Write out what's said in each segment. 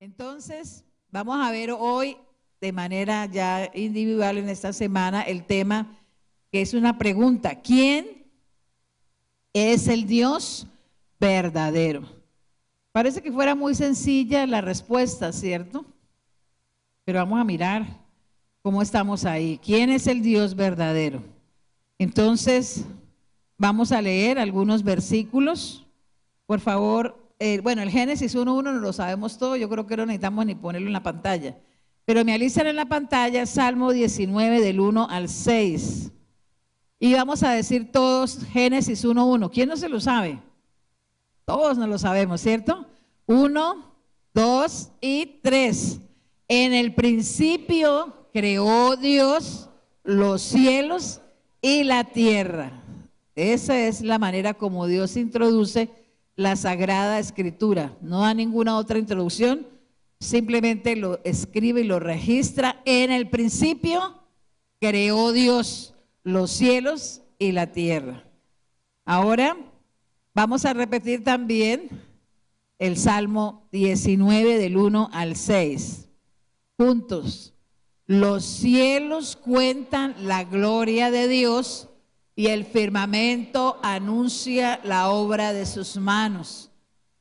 Entonces, vamos a ver hoy de manera ya individual en esta semana el tema que es una pregunta: ¿quién es el Dios verdadero? Parece que fuera muy sencilla la respuesta, ¿cierto? Pero vamos a mirar cómo estamos ahí. ¿Quién es el Dios verdadero? Entonces, vamos a leer algunos versículos. Por favor, bueno, el Génesis 1:1 no lo sabemos todo, yo creo que no necesitamos ni ponerlo en la pantalla. Pero me alistan en la pantalla Salmo 19 del 1 al 6. Y vamos a decir todos Génesis 1:1. ¿Quién no se lo sabe? Todos no lo sabemos, ¿cierto? 1, 2 y 3. En el principio creó Dios los cielos y la tierra. Esa es la manera como Dios introduce la Sagrada Escritura. No da ninguna otra introducción, simplemente lo escribe y lo registra. En el principio creó Dios los cielos y la tierra. Ahora vamos a repetir también el Salmo 19 del 1 al 6. Juntos. Los cielos cuentan la gloria de Dios y el firmamento anuncia la obra de sus manos.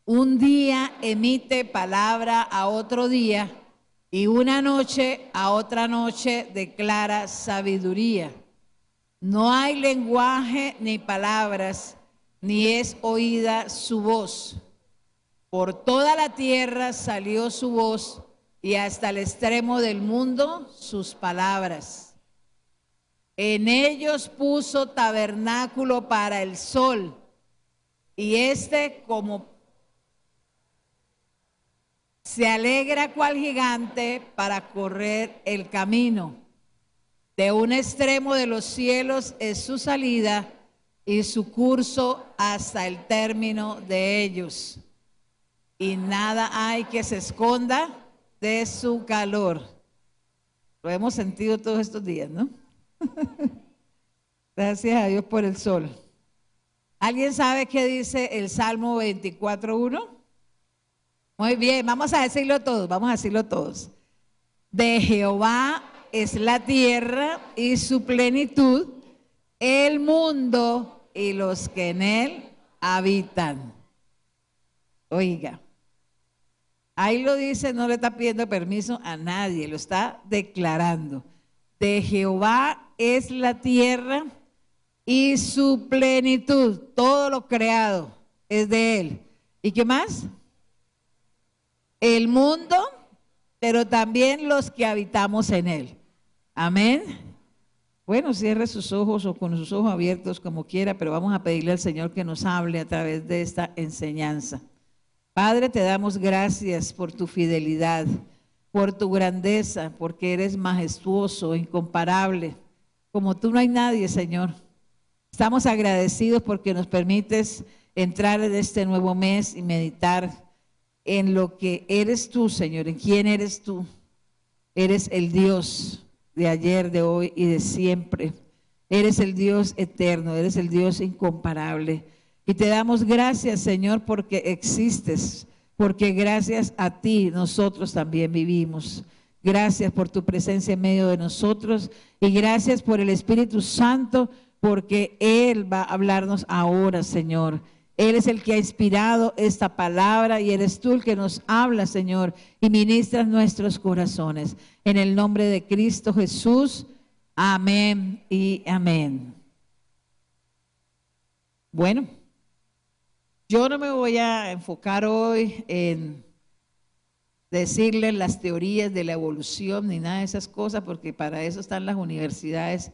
Un día emite palabra a otro día y una noche a otra noche declara sabiduría. No hay lenguaje ni palabras, ni es oída su voz. Por toda la tierra salió su voz y hasta el extremo del mundo sus palabras. En ellos puso tabernáculo para el sol, y como se alegra cual gigante para correr el camino. De un extremo de los cielos es su salida y su curso hasta el término de ellos. Y nada hay que se esconda de su calor. Lo hemos sentido todos estos días, ¿no? Gracias a Dios por el sol. ¿Alguien sabe qué dice el Salmo 24:1? Muy bien, vamos a decirlo todos. De Jehová es la tierra y su plenitud, el mundo y los que en él habitan. Oiga, ahí lo dice, no le está pidiendo permiso a nadie, lo está declarando. De Jehová es la tierra y su plenitud, todo lo creado es de él. ¿Y qué más? El mundo, pero también los que habitamos en él. Amén. Bueno, cierre sus ojos o con sus ojos abiertos como quiera, pero vamos a pedirle al Señor que nos hable a través de esta enseñanza. Padre, te damos gracias por tu fidelidad, por tu grandeza, porque eres majestuoso, incomparable. Como tú no hay nadie, Señor. Estamos agradecidos porque nos permites entrar en este nuevo mes y meditar en lo que eres tú, Señor, en quién eres tú. Eres el Dios de ayer, de hoy y de siempre. Eres el Dios eterno, eres el Dios incomparable. Y te damos gracias, Señor, porque existes, porque gracias a ti nosotros también vivimos. Gracias por tu presencia en medio de nosotros y gracias por el Espíritu Santo, porque Él va a hablarnos ahora, Señor. Él es el que ha inspirado esta palabra y eres tú el que nos habla, Señor, y ministras nuestros corazones. En el nombre de Cristo Jesús, amén y amén. Bueno, yo no me voy a enfocar hoy en decirles las teorías de la evolución ni nada de esas cosas, porque para eso están las universidades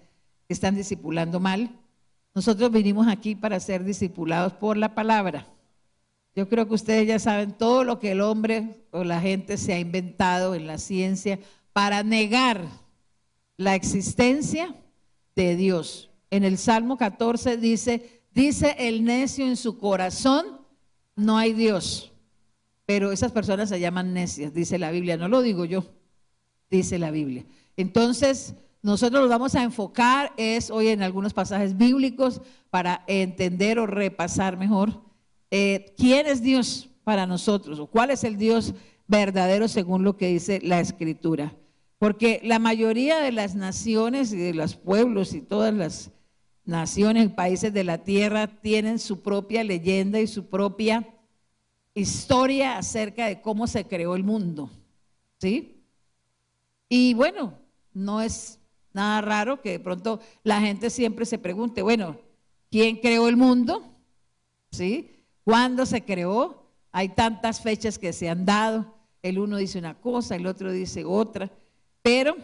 que están discipulando mal. Nosotros vinimos aquí para ser discipulados por la palabra. Yo creo que ustedes ya saben todo lo que el hombre o la gente se ha inventado en la ciencia para negar la existencia de Dios. En el Salmo 14 dice el necio en su corazón, no hay Dios. Pero esas personas se llaman necias, dice la Biblia, no lo digo yo, dice la Biblia. Entonces, nosotros nos vamos a enfocar hoy en algunos pasajes bíblicos para entender o repasar mejor quién es Dios para nosotros o cuál es el Dios verdadero según lo que dice la Escritura. Porque la mayoría de las naciones y de los pueblos y todas las naciones y países de la tierra tienen su propia leyenda y su propia historia acerca de cómo se creó el mundo, ¿sí? Y bueno, no es nada raro que de pronto la gente siempre se pregunte, bueno, ¿quién creó el mundo? ¿Sí? ¿Cuándo se creó? Hay tantas fechas que se han dado, el uno dice una cosa, el otro dice otra, pero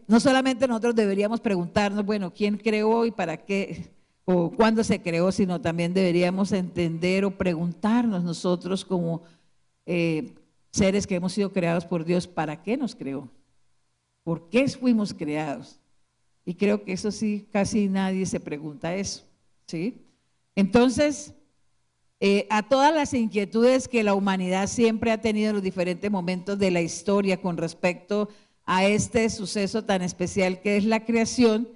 no solamente nosotros deberíamos preguntarnos, bueno, ¿quién creó y para qué? O cuándo se creó, sino también deberíamos entender o preguntarnos nosotros como seres que hemos sido creados por Dios, ¿para qué nos creó? ¿Por qué fuimos creados? Y creo que eso sí, casi nadie se pregunta eso, ¿sí? Entonces, a todas las inquietudes que la humanidad siempre ha tenido en los diferentes momentos de la historia con respecto a este suceso tan especial que es la creación,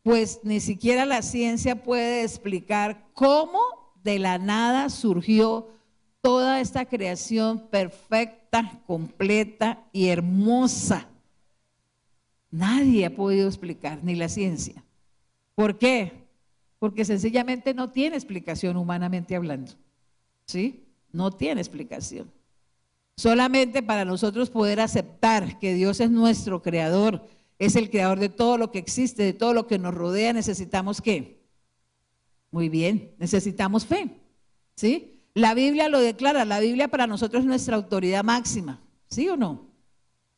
pues ni siquiera la ciencia puede explicar cómo de la nada surgió toda esta creación perfecta, completa y hermosa. Nadie ha podido explicar, ni la ciencia. ¿Por qué? Porque sencillamente no tiene explicación humanamente hablando, ¿sí? No tiene explicación. Solamente para nosotros poder aceptar que Dios es nuestro creador, es el creador de todo lo que existe, de todo lo que nos rodea, necesitamos ¿qué? Muy bien, necesitamos fe, ¿sí? La Biblia lo declara, la Biblia para nosotros es nuestra autoridad máxima, ¿sí o no?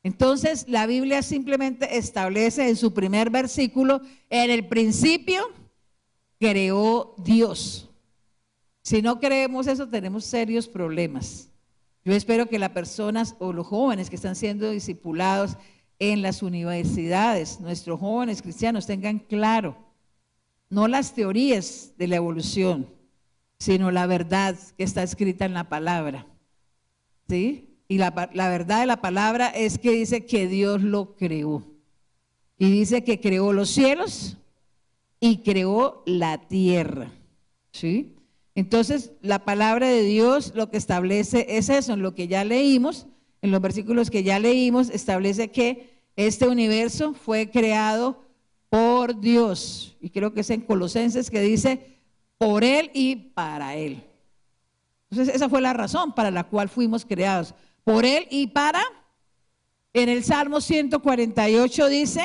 Entonces la Biblia simplemente establece en su primer versículo, en el principio creó Dios. Si no creemos eso, tenemos serios problemas. Yo espero que las personas o los jóvenes que están siendo discipulados en las universidades, nuestros jóvenes cristianos, tengan claro, no las teorías de la evolución, sino la verdad que está escrita en la palabra, ¿sí? Y la verdad de la palabra es que dice que Dios lo creó. Y dice que creó los cielos y creó la tierra, ¿sí? Entonces, la palabra de Dios lo que establece es eso, en lo que ya leímos, en los versículos que ya leímos, establece que este universo fue creado por Dios. Y creo que es en Colosenses que dice, por Él y para Él. Entonces, esa fue la razón para la cual fuimos creados. Por Él y para. En el Salmo 148 dice,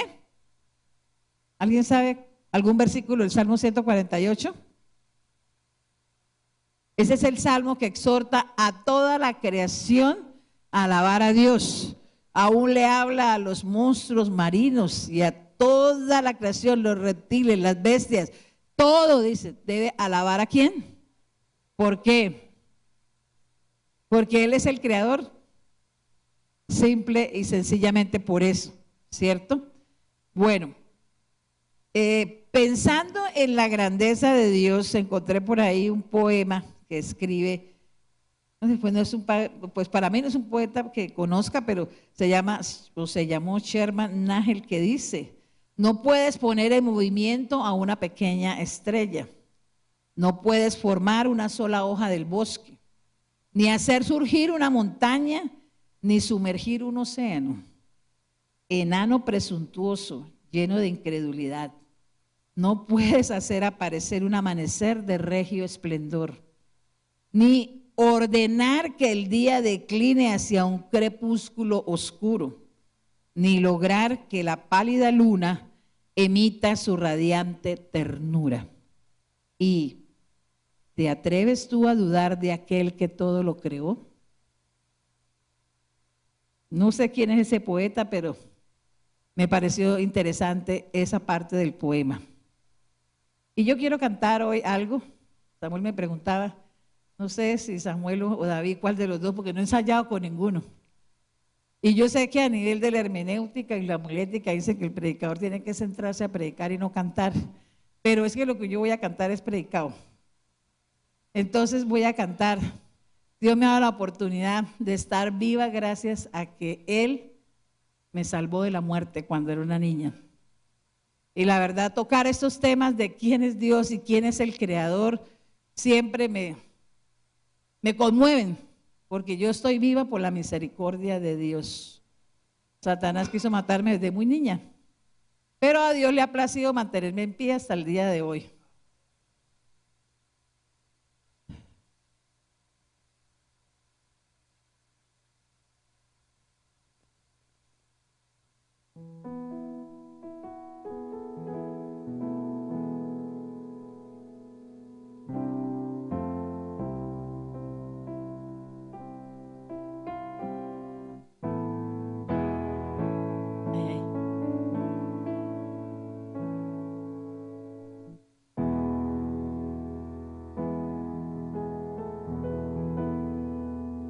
¿alguien sabe algún versículo del Salmo 148? Ese es el salmo que exhorta a toda la creación a alabar a Dios. Aún le habla a los monstruos marinos y a toda la creación, los reptiles, las bestias. Todo, dice, debe alabar ¿a quién? ¿Por qué? Porque Él es el creador. Simple y sencillamente por eso, ¿cierto? Bueno, pensando en la grandeza de Dios, encontré por ahí un poema que escribe, pues para mí no es un poeta que conozca, pero se llamó Sherman Nagel, que dice, no puedes poner en movimiento a una pequeña estrella, no puedes formar una sola hoja del bosque, ni hacer surgir una montaña, ni sumergir un océano. Enano presuntuoso, lleno de incredulidad, no puedes hacer aparecer un amanecer de regio esplendor, ni ordenar que el día decline hacia un crepúsculo oscuro, ni lograr que la pálida luna emita su radiante ternura. ¿Y te atreves tú a dudar de aquel que todo lo creó? No sé quién es ese poeta, pero me pareció interesante esa parte del poema. Y yo quiero cantar hoy algo. Samuel me preguntaba, no sé si Samuel o David, cuál de los dos, porque no he ensayado con ninguno. Y yo sé que a nivel de la hermenéutica y la homilética dice que el predicador tiene que centrarse a predicar y no cantar. Pero es que lo que yo voy a cantar es predicado. Entonces voy a cantar. Dios me ha dado la oportunidad de estar viva gracias a que Él me salvó de la muerte cuando era una niña. Y la verdad, tocar estos temas de quién es Dios y quién es el creador siempre me conmueven, porque yo estoy viva por la misericordia de Dios. Satanás quiso matarme desde muy niña, pero a Dios le ha placido mantenerme en pie hasta el día de hoy.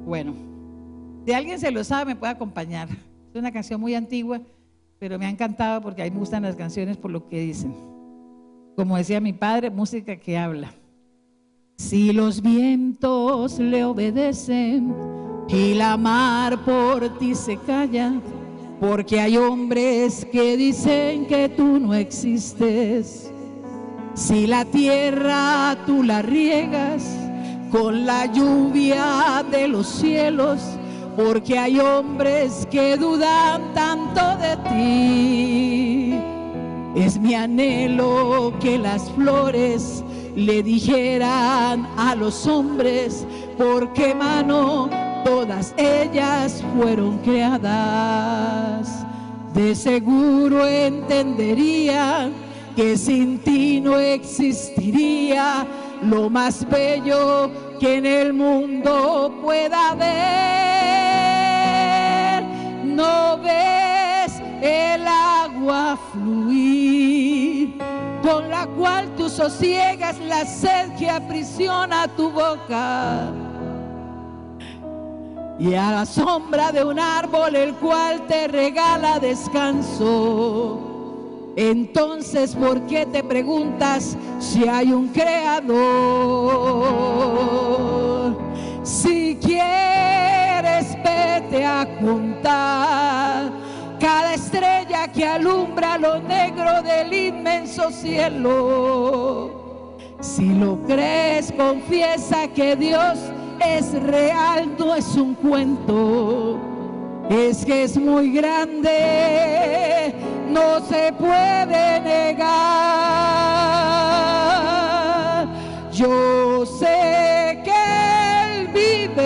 Bueno, si alguien se lo sabe, me puede acompañar. Es una canción muy antigua, pero me ha encantado porque a mí me gustan las canciones por lo que dicen. Como decía mi padre, música que habla. Si los vientos le obedecen y la mar por ti se calla, porque hay hombres que dicen que tú no existes. Si la tierra tú la riegas con la lluvia de los cielos, porque hay hombres que dudan tanto de ti. Es mi anhelo que las flores le dijeran a los hombres, por qué mano todas ellas fueron creadas. De seguro entenderían que sin ti no existiría lo más bello que en el mundo pueda haber. No ves el agua fluir, con la cual tú sosiegas la sed que aprisiona tu boca, y a la sombra de un árbol el cual te regala descanso. Entonces, ¿por qué te preguntas si hay un creador? Si quieres, vete a contar cada estrella que alumbra lo negro del inmenso cielo. Si lo crees, confiesa que Dios es real, no es un cuento. Es que es muy grande, no se puede negar. Yo sé que Él vive,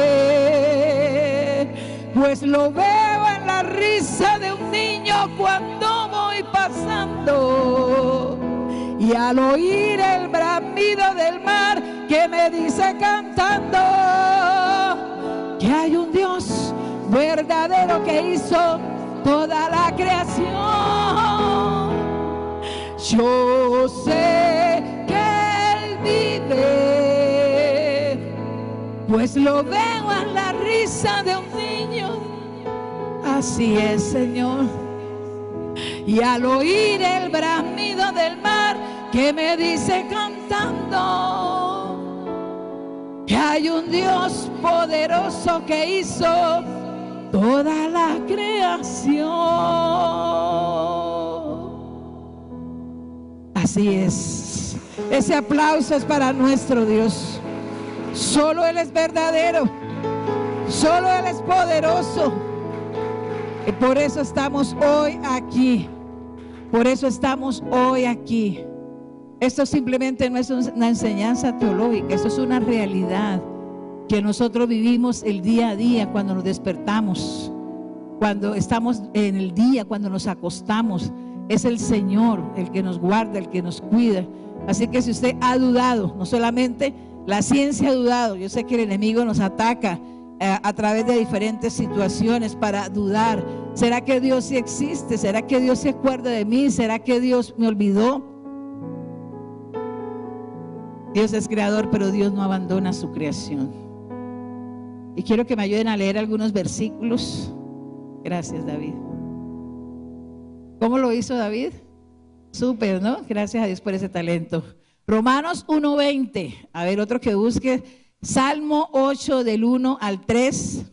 pues lo veo en la risa de un niño cuando voy pasando, y al oír el bramido del mar que me dice cantando que hay un Dios verdadero que hizo toda la creación. Yo sé que Él vive, pues lo veo en la risa de un niño. Así es, Señor. Y al oír el bramido del mar que me dice cantando que hay un Dios poderoso que hizo toda la creación. Así es. Ese aplauso es para nuestro Dios. Solo Él es verdadero. Solo Él es poderoso. Y por eso estamos hoy aquí. Por eso estamos hoy aquí. Esto simplemente no es una enseñanza teológica. Esto es una realidad que nosotros vivimos el día a día, cuando nos despertamos, cuando estamos en el día, cuando nos acostamos. Es el Señor el que nos guarda, el que nos cuida. Así que si usted ha dudado, no solamente la ciencia ha dudado, yo sé que el enemigo nos ataca a través de diferentes situaciones para dudar. ¿Será que Dios sí existe? ¿Será que Dios se acuerda de mí? ¿Será que Dios me olvidó? Dios es creador, pero Dios no abandona su creación. Y quiero que me ayuden a leer algunos versículos. Gracias, David. ¿Cómo lo hizo David? Súper, ¿no? Gracias a Dios por ese talento. Romanos 1:20. A ver, otro que busque. Salmo 8 del 1 al 3.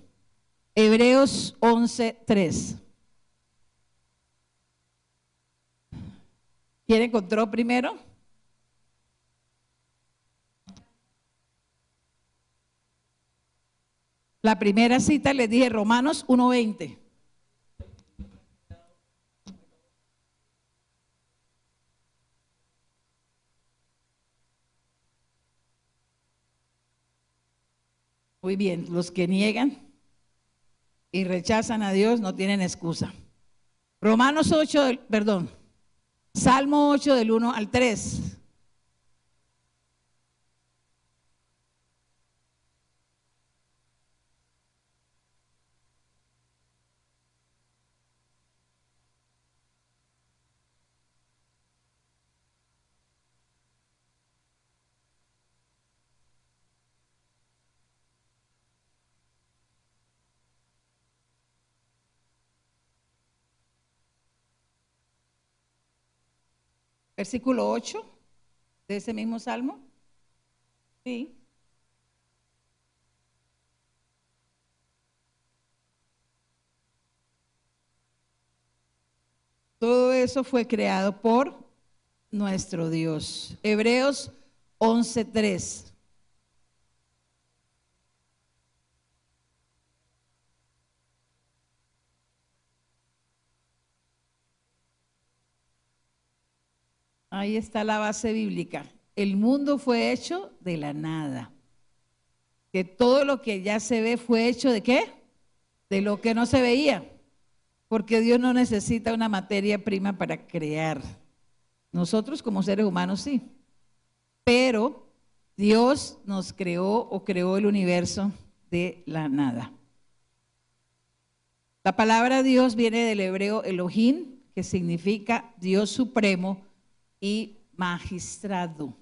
Hebreos 11:3. ¿Quién encontró primero? La primera cita les dije Romanos 1:20. Muy bien, los que niegan y rechazan a Dios no tienen excusa. Romanos 8, perdón, Salmo 8 del 1 al 3. Versículo 8 de ese mismo Salmo. Sí. Todo eso fue creado por nuestro Dios. Hebreos 11:3. Ahí está la base bíblica. El mundo fue hecho de la nada. Que todo lo que ya se ve fue hecho ¿de qué? De lo que no se veía. Porque Dios no necesita una materia prima para crear. Nosotros como seres humanos sí. Pero Dios nos creó o creó el universo de la nada. La palabra Dios viene del hebreo Elohim, que significa Dios supremo y magistrado.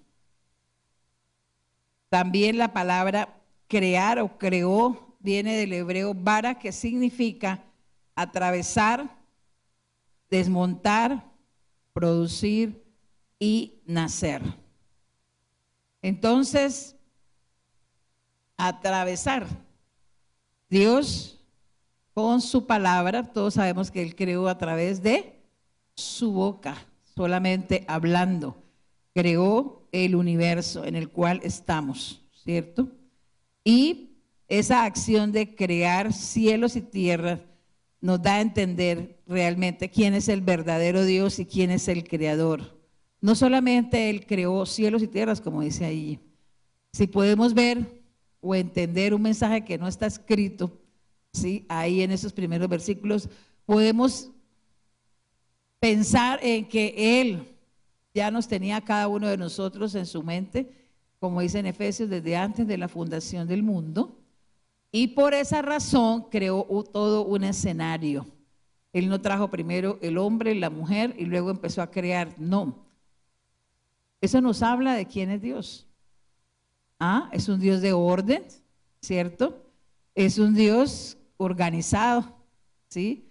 También la palabra crear o creó viene del hebreo bara, que significa atravesar, desmontar, producir y nacer. Entonces, atravesar. Dios con su palabra, todos sabemos que Él creó a través de su boca, solamente hablando, creó el universo en el cual estamos, ¿cierto? Y esa acción de crear cielos y tierras nos da a entender realmente quién es el verdadero Dios y quién es el creador. No solamente Él creó cielos y tierras, como dice ahí. Si podemos ver o entender un mensaje que no está escrito, ¿sí? Ahí en esos primeros versículos, podemos pensar en que Él ya nos tenía a cada uno de nosotros en su mente, como dice en Efesios, desde antes de la fundación del mundo, y por esa razón creó todo un escenario. Él no trajo primero el hombre, la mujer, y luego empezó a crear. No. Eso nos habla de quién es Dios. Es un Dios de orden, ¿cierto? Es un Dios organizado, ¿sí?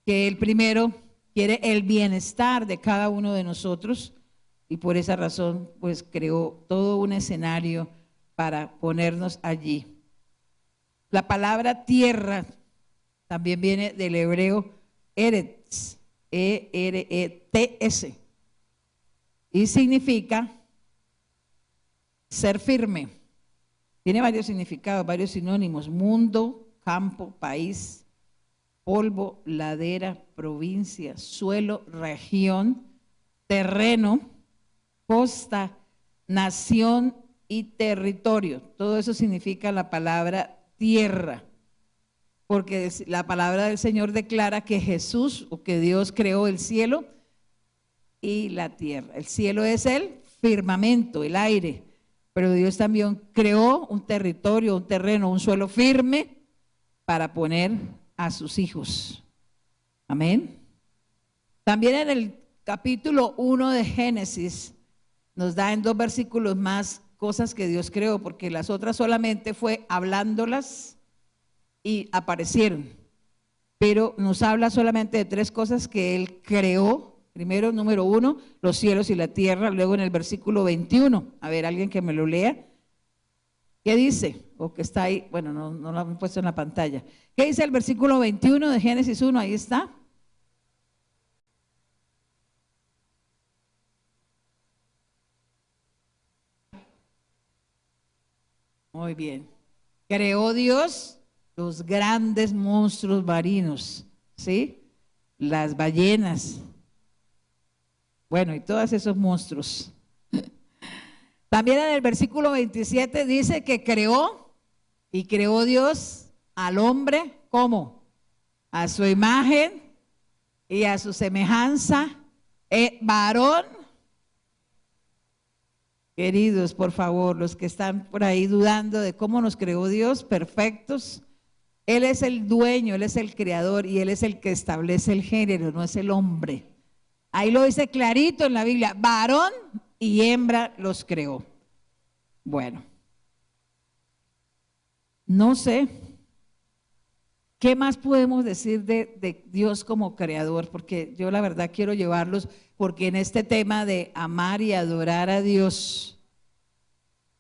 Que Él primero quiere el bienestar de cada uno de nosotros y por esa razón pues creó todo un escenario para ponernos allí. La palabra tierra también viene del hebreo eretz, E-R-E-T-S, y significa ser firme. Tiene varios significados, varios sinónimos: mundo, campo, país, polvo, ladera, provincia, suelo, región, terreno, costa, nación y territorio. Todo eso significa la palabra tierra, porque la palabra del Señor declara que Jesús o que Dios creó el cielo y la tierra. El cielo es el firmamento, el aire, pero Dios también creó un territorio, un terreno, un suelo firme para poner a sus hijos. Amén. También en el capítulo 1 de Génesis nos da en 2 versículos más cosas que Dios creó, porque las otras solamente fue hablándolas y aparecieron. Pero nos habla solamente de 3 cosas que Él creó. Primero, número 1, los cielos y la tierra. Luego en el versículo 21, a ver, alguien que me lo lea. ¿Qué dice? O que está ahí, bueno, no lo han puesto en la pantalla. ¿Qué dice el versículo 21 de Génesis 1? Ahí está. Muy bien. Creó Dios los grandes monstruos marinos, ¿sí? Las ballenas, bueno, y todos esos monstruos. También en el versículo 27 dice que creó, y creó Dios al hombre, ¿cómo? A su imagen y a su semejanza, varón. Queridos, por favor, los que están por ahí dudando de cómo nos creó Dios, perfectos. Él es el dueño, Él es el creador y Él es el que establece el género, no es el hombre. Ahí lo dice clarito en la Biblia, varón y hembra los creó. Bueno, no sé, ¿qué más podemos decir de Dios como creador? Porque yo la verdad quiero llevarlos, porque en este tema de amar y adorar a Dios,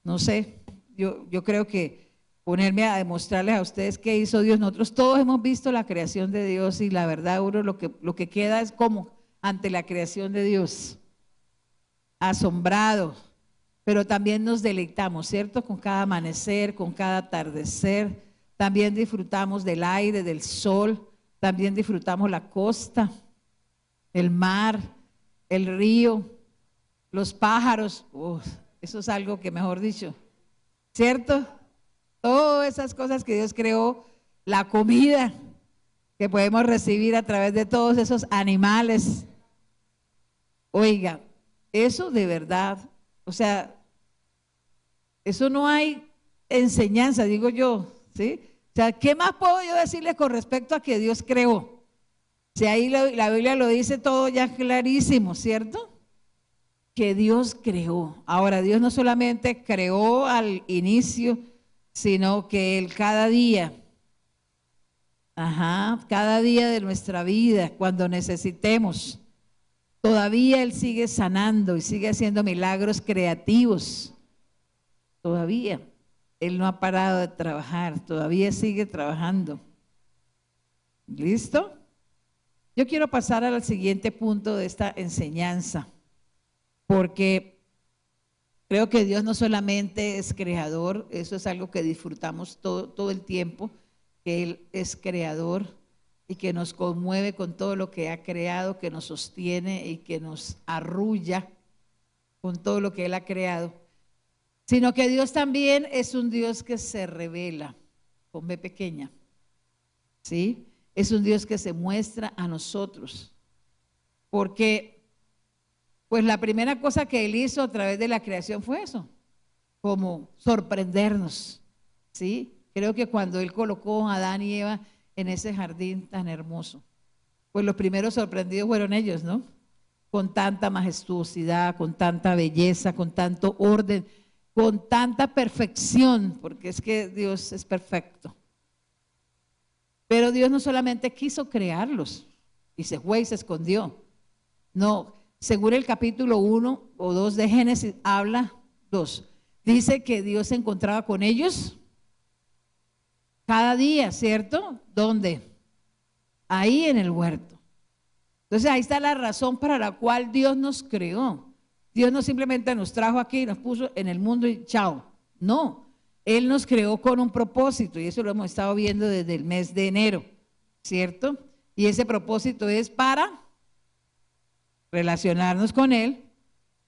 no sé, yo creo que ponerme a demostrarles a ustedes qué hizo Dios. Nosotros todos hemos visto la creación de Dios y la verdad uno lo que queda es como ante la creación de Dios, asombrado, pero también nos deleitamos, ¿cierto? Con cada amanecer, con cada atardecer, también disfrutamos del aire, del sol, también disfrutamos la costa, el mar, el río, los pájaros, eso es algo que mejor dicho, ¿cierto? Todas esas cosas que Dios creó, la comida que podemos recibir a través de todos esos animales. Oiga, eso de verdad, o sea, eso no hay enseñanza, digo yo, ¿sí? O sea, ¿qué más puedo yo decirles con respecto a que Dios creó? Si ahí la Biblia lo dice todo ya clarísimo, ¿cierto? Que Dios creó. Ahora, Dios no solamente creó al inicio, sino que Él cada día, cada día de nuestra vida, cuando necesitemos, todavía Él sigue sanando y sigue haciendo milagros creativos. Todavía. Él no ha parado de trabajar, todavía sigue trabajando. ¿Listo? Yo quiero pasar al siguiente punto de esta enseñanza, porque creo que Dios no solamente es creador, eso es algo que disfrutamos todo el tiempo, que Él es creador y que nos conmueve con todo lo que ha creado, que nos sostiene y que nos arrulla con todo lo que Él ha creado, sino que Dios también es un Dios que se revela con B pequeña, ¿sí? Es un Dios que se muestra a nosotros, porque pues la primera cosa que Él hizo a través de la creación fue eso, como sorprendernos, ¿sí? Creo que cuando Él colocó a Adán y Eva en ese jardín tan hermoso, pues los primeros sorprendidos fueron ellos, ¿no? Con tanta majestuosidad, con tanta belleza, con tanto orden, con tanta perfección, porque es que Dios es perfecto. Pero Dios no solamente quiso crearlos y se fue y se escondió. No, según el capítulo 1 o 2 de Génesis, habla 2. Dice que Dios se encontraba con ellos cada día, ¿cierto? ¿Dónde? Ahí en el huerto. Entonces ahí está la razón para la cual Dios nos creó. Dios no simplemente nos trajo aquí, nos puso en el mundo y chao. No, Él nos creó con un propósito y eso lo hemos estado viendo desde el mes de enero, ¿cierto? Y ese propósito es para relacionarnos con Él,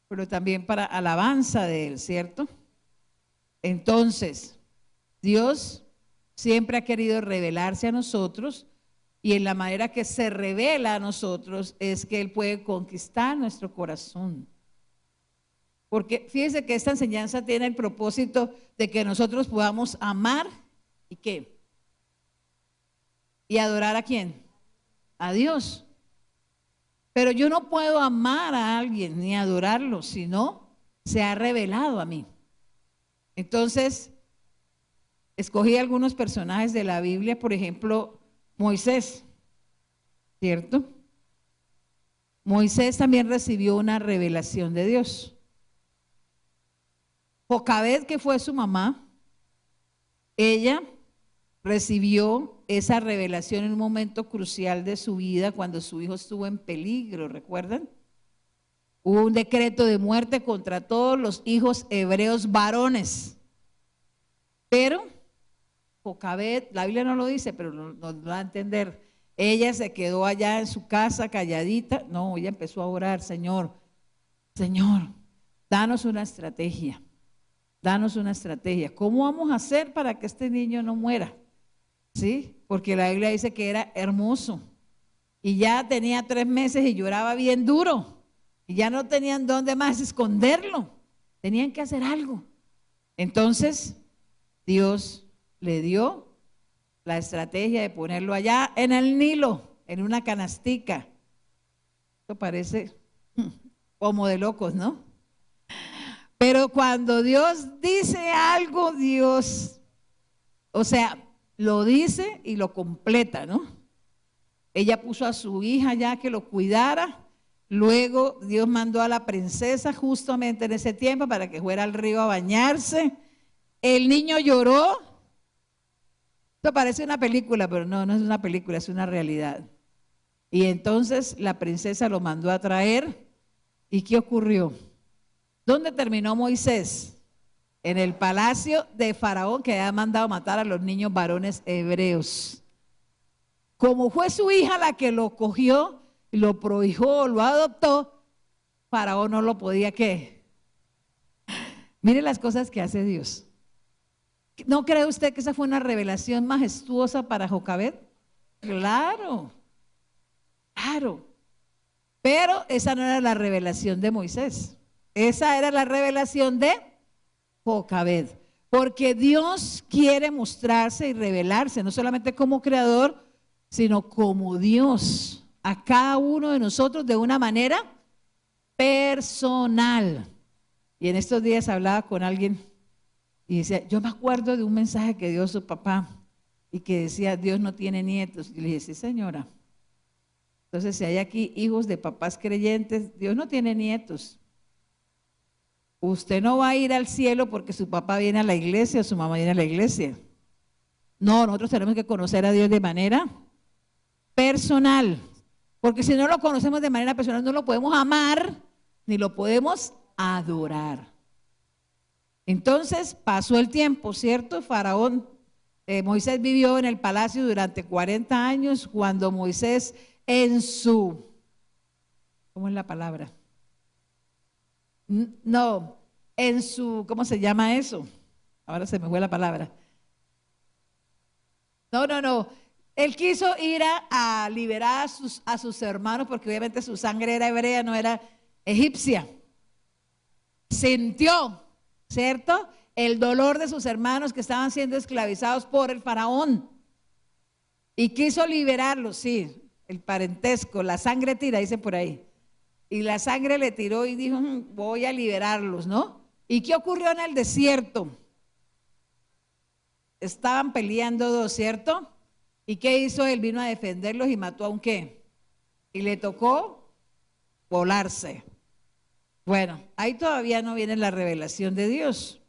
pero también para alabanza de Él, ¿cierto? Entonces, Dios siempre ha querido revelarse a nosotros y en la manera que se revela a nosotros es que Él puede conquistar nuestro corazón. Porque fíjense que esta enseñanza tiene el propósito de que nosotros podamos amar y ¿qué? Y adorar ¿a quién? A Dios. Pero yo no puedo amar a alguien ni adorarlo si no se ha revelado a mí. Entonces, escogí algunos personajes de la Biblia, por ejemplo, Moisés, ¿cierto? Moisés también recibió una revelación de Dios. Jocabed, que fue su mamá, ella recibió esa revelación en un momento crucial de su vida cuando su hijo estuvo en peligro, ¿recuerdan? Hubo un decreto de muerte contra todos los hijos hebreos varones, pero Jocabed, la Biblia no lo dice, pero nos va a entender. Ella se quedó allá en su casa calladita. No, ella empezó a orar, Señor, Señor, danos una estrategia. Danos una estrategia. ¿Cómo vamos a hacer para que este niño no muera? ¿Sí? Porque la Biblia dice que era hermoso. Y ya tenía 3 meses y lloraba bien duro. Y ya no tenían dónde más esconderlo. Tenían que hacer algo. Entonces, Dios le dio la estrategia de ponerlo allá en el Nilo, en una canastica. Esto parece como de locos, ¿no? Pero cuando Dios dice algo, Dios, o sea, lo dice y lo completa, ¿no? Ella puso a su hija ya que lo cuidara. Luego Dios mandó a la princesa justamente en ese tiempo para que fuera al río a bañarse. El niño lloró. Esto parece una película, pero no, no es una película, es una realidad. Y entonces la princesa lo mandó a traer. ¿Y qué ocurrió? ¿Dónde terminó Moisés? En el palacio de Faraón, que había mandado matar a los niños varones hebreos. Como fue su hija la que lo cogió, lo prohijó, lo adoptó, Faraón no lo podía, ¿qué? Mire las cosas que hace Dios. ¿No cree usted que esa fue una revelación majestuosa para Jocabed? Claro, claro. Pero esa no era la revelación de Moisés. Esa era la revelación de Jocabed. Porque Dios quiere mostrarse y revelarse, no solamente como creador, sino como Dios, a cada uno de nosotros de una manera personal. Y en estos días hablaba con alguien y decía, yo me acuerdo de un mensaje que dio su papá y que decía, Dios no tiene nietos. Y le dije, sí, señora. Entonces, si hay aquí hijos de papás creyentes, Dios no tiene nietos. Usted no va a ir al cielo porque su papá viene a la iglesia o su mamá viene a la iglesia. No, nosotros tenemos que conocer a Dios de manera personal. Porque si no lo conocemos de manera personal, no lo podemos amar ni lo podemos adorar. Entonces pasó el tiempo, ¿cierto? Faraón, Moisés vivió en el palacio durante 40 años cuando Moisés en su, ¿cómo es la palabra? No, en su, ¿cómo se llama eso? Ahora se me fue la palabra. No. Él quiso ir a liberar a sus hermanos porque obviamente su sangre era hebrea, no era egipcia. Sintió, ¿cierto? El dolor de sus hermanos que estaban siendo esclavizados por el faraón. Y quiso liberarlos, sí, el parentesco, la sangre tira, dice por ahí. Y la sangre le tiró y dijo, voy a liberarlos, ¿no? ¿Y qué ocurrió en el desierto? Estaban peleando dos, ¿cierto? ¿Y qué hizo él? Vino a defenderlos y mató a un qué. Y le tocó volarse. Bueno, ahí todavía no viene la revelación de Dios.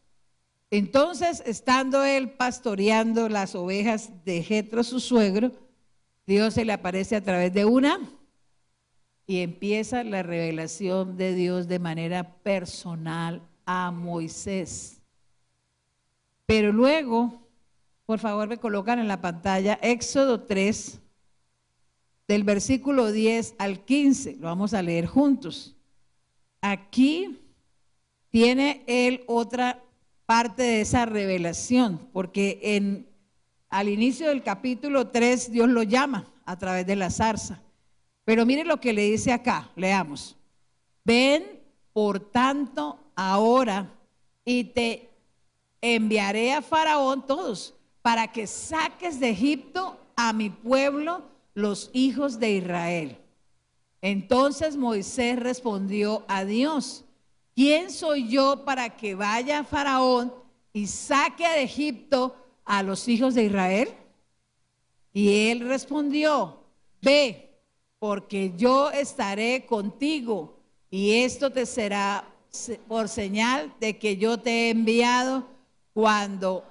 Entonces, estando él pastoreando las ovejas de Jetro, su suegro, Dios se le aparece a través de una y empieza la revelación de Dios de manera personal a Moisés. Pero luego, por favor, me colocan en la pantalla Éxodo 3, del versículo 10 al 15. Lo vamos a leer juntos. Aquí tiene él otra parte de esa revelación, porque al inicio del capítulo 3 Dios lo llama a través de la zarza. Pero mire lo que le dice acá, leamos. Ven, por tanto, ahora y te enviaré a Faraón todos, para que saques de Egipto a mi pueblo, los hijos de Israel. Entonces Moisés respondió a Dios, ¿quién soy yo para que vaya a Faraón y saque de Egipto a los hijos de Israel? Y él respondió, ve, porque yo estaré contigo y esto te será por señal de que yo te he enviado. Cuando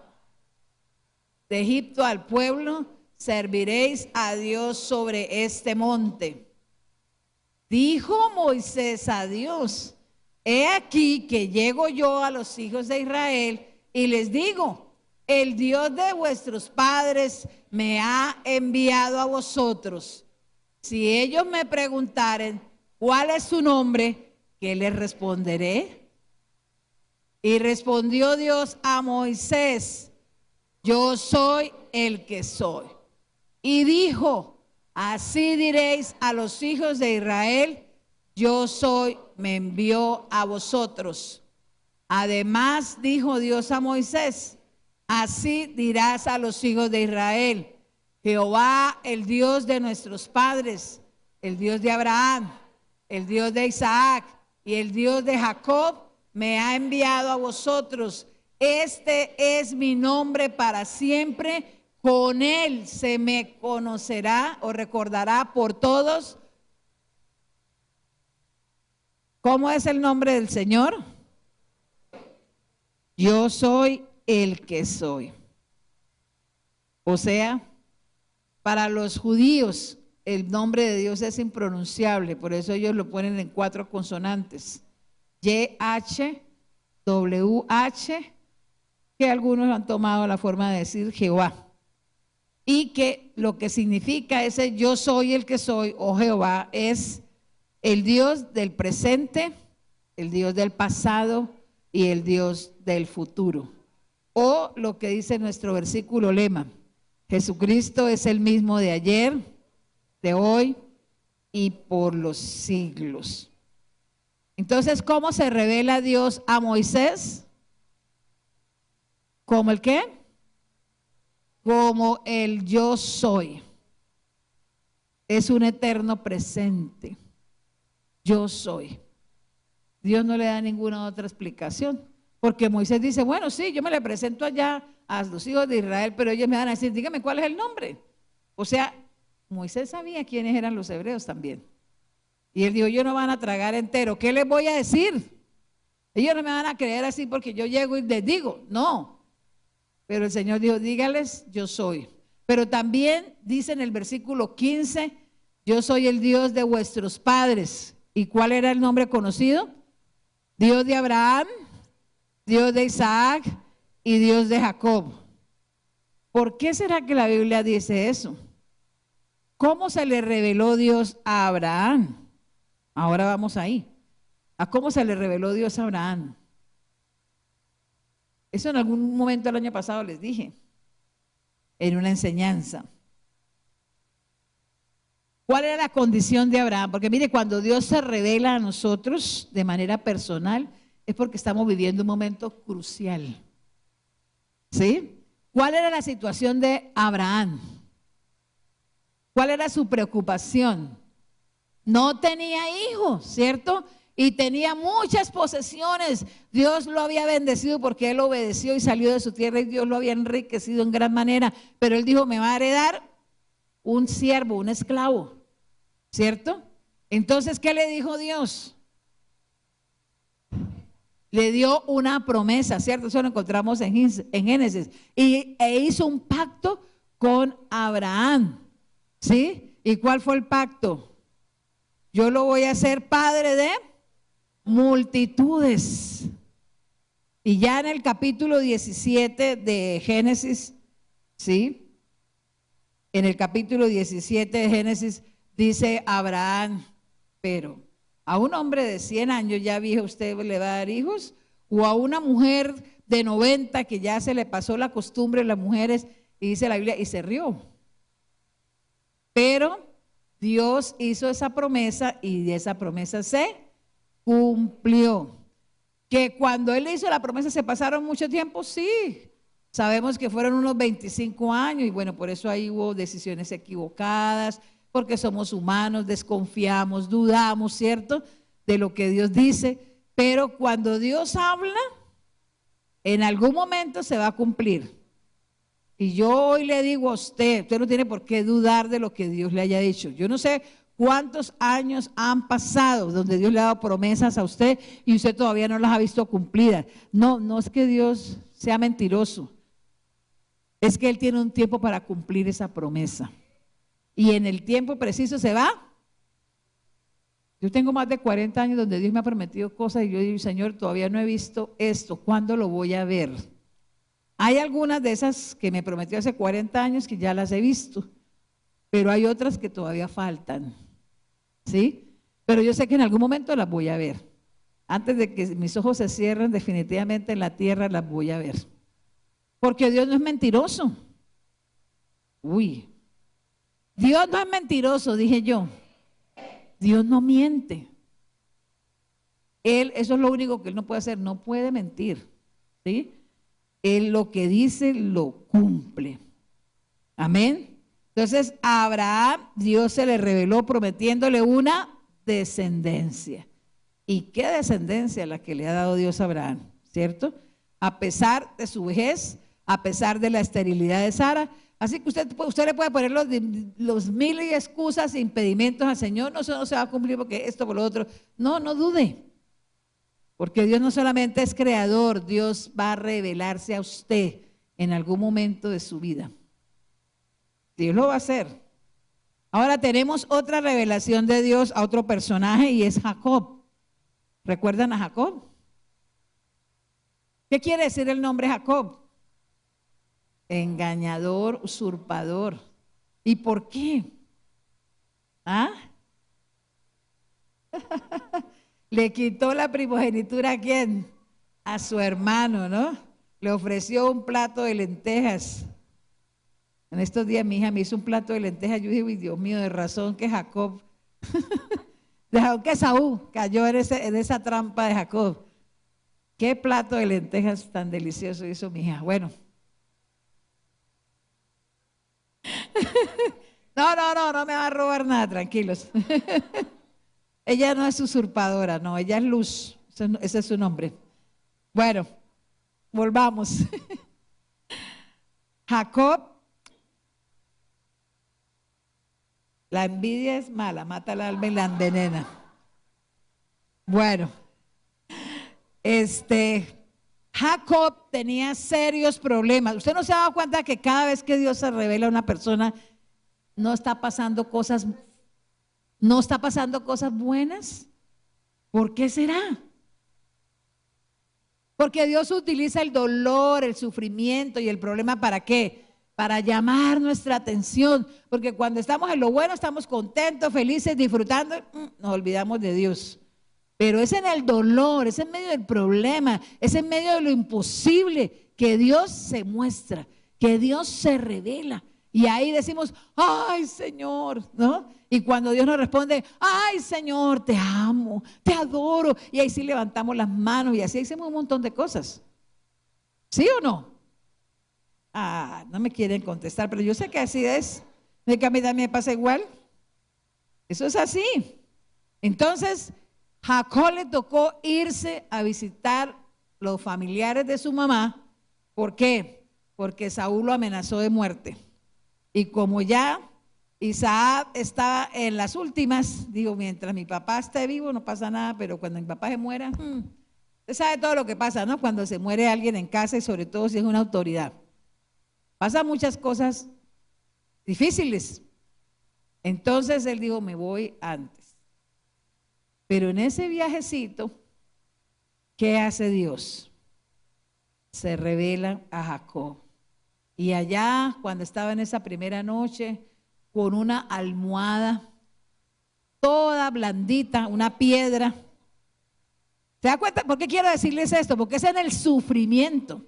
de Egipto al pueblo, serviréis a Dios sobre este monte. Dijo Moisés a Dios, he aquí que llego yo a los hijos de Israel y les digo, el Dios de vuestros padres me ha enviado a vosotros. Si ellos me preguntaren cuál es su nombre, ¿qué les responderé? Y respondió Dios a Moisés: yo soy el que soy. Y dijo: así diréis a los hijos de Israel: yo soy, me envió a vosotros. Además dijo Dios a Moisés: así dirás a los hijos de Israel: Jehová, el Dios de nuestros padres, el Dios de Abraham, el Dios de Isaac y el Dios de Jacob, me ha enviado a vosotros. Este es mi nombre para siempre. Con él se me conocerá o recordará por todos. ¿Cómo es el nombre del Señor? Yo soy el que soy. O sea, para los judíos el nombre de Dios es impronunciable, por eso ellos lo ponen en 4 consonantes. YHWH, que algunos han tomado la forma de decir Jehová. Y que lo que significa ese yo soy el que soy, o Jehová, es el Dios del presente, el Dios del pasado y el Dios del futuro. O lo que dice nuestro versículo lema: Jesucristo es el mismo de ayer, de hoy y por los siglos. Entonces, ¿cómo se revela Dios a Moisés? ¿Cómo el qué? Como el yo soy. Es un eterno presente. Yo soy. Dios no le da ninguna otra explicación, porque Moisés dice: bueno, sí, yo me le presento allá a los hijos de Israel, pero ellos me van a decir: dígame cuál es el nombre. O sea, Moisés sabía quiénes eran los hebreos también. Y él dijo: ellos no van a tragar entero. ¿Qué les voy a decir? Ellos no me van a creer así porque yo llego y les digo. No. Pero el Señor dijo: dígales, yo soy. Pero también dice en el versículo 15: yo soy el Dios de vuestros padres. ¿Y cuál era el nombre conocido? Dios de Abraham, Dios de Isaac y Dios de Jacob. ¿Por qué será que la Biblia dice eso? ¿Cómo se le reveló Dios a Abraham? Ahora vamos ahí. ¿A cómo se le reveló Dios a Abraham? Eso en algún momento el año pasado les dije, en una enseñanza. ¿Cuál era la condición de Abraham? Porque mire, cuando Dios se revela a nosotros de manera personal, es porque estamos viviendo un momento crucial. ¿Sí? ¿Cuál era la situación de Abraham? ¿Cuál era su preocupación? No tenía hijos, ¿cierto? Y tenía muchas posesiones. Dios lo había bendecido porque él obedeció y salió de su tierra y Dios lo había enriquecido en gran manera. Pero él dijo: me va a heredar un siervo, un esclavo, ¿cierto? Entonces, ¿qué le dijo Dios? Le dio una promesa, ¿cierto? Eso lo encontramos en Génesis. E hizo un pacto con Abraham, ¿sí? ¿Y cuál fue el pacto? Yo lo voy a hacer padre de multitudes. Y ya en el capítulo 17 de Génesis, ¿sí? En el capítulo 17 de Génesis dice Abraham: pero a un hombre de 100 años ya viejo usted le va a dar hijos, o a una mujer de 90 que ya se le pasó la costumbre de las mujeres, y dice la Biblia, y se rió. Pero Dios hizo esa promesa y de esa promesa se cumplió. Que cuando él hizo la promesa se pasaron mucho tiempo, sí. Sabemos que fueron unos 25 años y bueno, por eso ahí hubo decisiones equivocadas, porque somos humanos, desconfiamos, dudamos, ¿cierto? De lo que Dios dice. Pero cuando Dios habla, en algún momento se va a cumplir. Y yo hoy le digo a usted no tiene por qué dudar de lo que Dios le haya dicho. Yo no sé cuántos años han pasado donde Dios le ha dado promesas a usted y usted todavía no las ha visto cumplidas. No, no es que Dios sea mentiroso. Es que Él tiene un tiempo para cumplir esa promesa. Y en el tiempo preciso se va. Yo tengo más de 40 años donde Dios me ha prometido cosas y yo digo: Señor, todavía no he visto esto. ¿Cuándo lo voy a ver? Hay algunas de esas que me prometió hace 40 años que ya las he visto, pero hay otras que todavía faltan, ¿sí? Pero yo sé que en algún momento las voy a ver. Antes de que mis ojos se cierren, definitivamente en la tierra las voy a ver. Porque Dios no es mentiroso. Uy, Dios no es mentiroso, dije yo. Dios no miente. Él, eso es lo único que Él no puede hacer, no puede mentir, ¿sí? Él lo que dice lo cumple. Amén. Entonces a Abraham Dios se le reveló prometiéndole una descendencia. ¿Y qué descendencia la que le ha dado Dios a Abraham? ¿Cierto? A pesar de su vejez, a pesar de la esterilidad de Sara. Así que usted le puede poner los mil y excusas e impedimentos al Señor. No, eso no se va a cumplir porque esto por lo otro. No, no dude. Porque Dios no solamente es creador, Dios va a revelarse a usted en algún momento de su vida. Dios lo va a hacer. Ahora tenemos otra revelación de Dios a otro personaje y es Jacob. ¿Recuerdan a Jacob? ¿Qué quiere decir el nombre Jacob? Engañador, usurpador. ¿Y por qué? ¿Ah? Le quitó la primogenitura ¿a quién? A su hermano, ¿no? Le ofreció un plato de lentejas. En estos días mi hija me hizo un plato de lentejas. Yo dije, uy, Dios mío, de razón que Jacob, de razón que Saúl cayó en esa trampa de Jacob. Qué plato de lentejas tan delicioso hizo mi hija. Bueno. No me va a robar nada, tranquilos. Ella no es usurpadora, no, ella es luz, ese es su nombre. Bueno, volvamos. Jacob, la envidia es mala, mata el alma y la envenena. Bueno, Jacob tenía serios problemas. ¿Usted no se ha dado cuenta que cada vez que Dios se revela a una persona, no está pasando cosas buenas? ¿Por qué será? Porque Dios utiliza el dolor, el sufrimiento y el problema ¿para qué? Para llamar nuestra atención. Porque cuando estamos en lo bueno, estamos contentos, felices, disfrutando, nos olvidamos de Dios. Pero es en el dolor, es en medio del problema, es en medio de lo imposible que Dios se muestra, que Dios se revela. Y ahí decimos, ay Señor, ¿no? Y cuando Dios nos responde, ay Señor, te amo, te adoro. Y ahí sí levantamos las manos y así hacemos un montón de cosas. ¿Sí o no? Ah, no me quieren contestar, pero yo sé que así es. ¿No es que a mí también me pasa igual? Eso es así. Entonces, Jacob le tocó irse a visitar los familiares de su mamá. ¿Por qué? Porque Saúl lo amenazó de muerte. Y como ya Isaac estaba en las últimas, digo, mientras mi papá esté vivo no pasa nada, pero cuando mi papá se muera, usted sabe todo lo que pasa, ¿no? Cuando se muere alguien en casa y sobre todo si es una autoridad. Pasan muchas cosas difíciles. Entonces él dijo, me voy antes. Pero en ese viajecito, ¿qué hace Dios? Se revela a Jacob. Y allá, cuando estaba en esa primera noche, con una almohada toda blandita, una piedra. ¿Se da cuenta? ¿Por qué quiero decirles esto? Porque es en el sufrimiento.